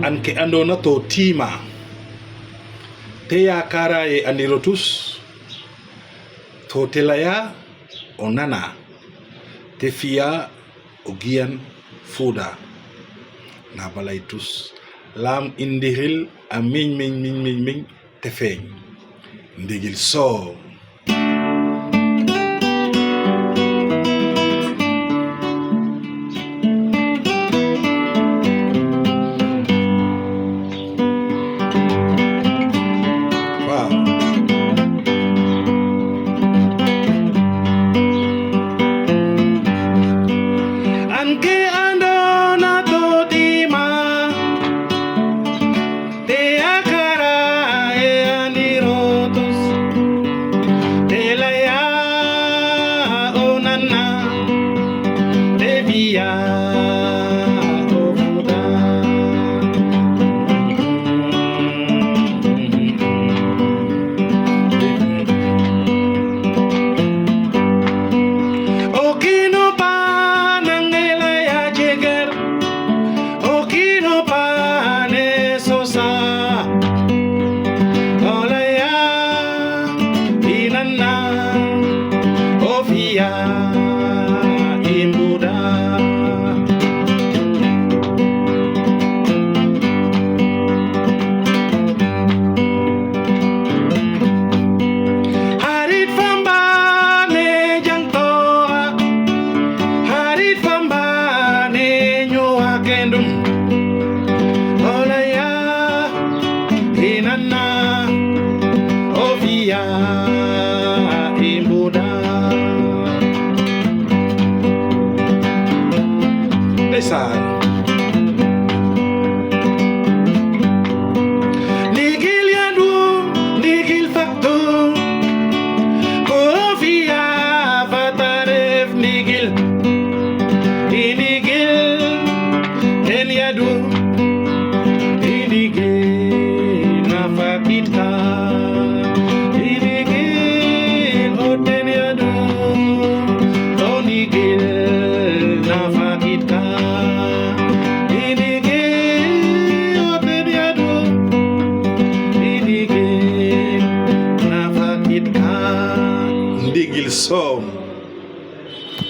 anke andona to tima te yakara e anirotus to telaya onana te fia ogian fuda na balaitus lam indiril amin min te feñ ndigil so Nigil yadu, nigil faktu, kofia vataref nigil, inigil en yadu, inigil nafakita.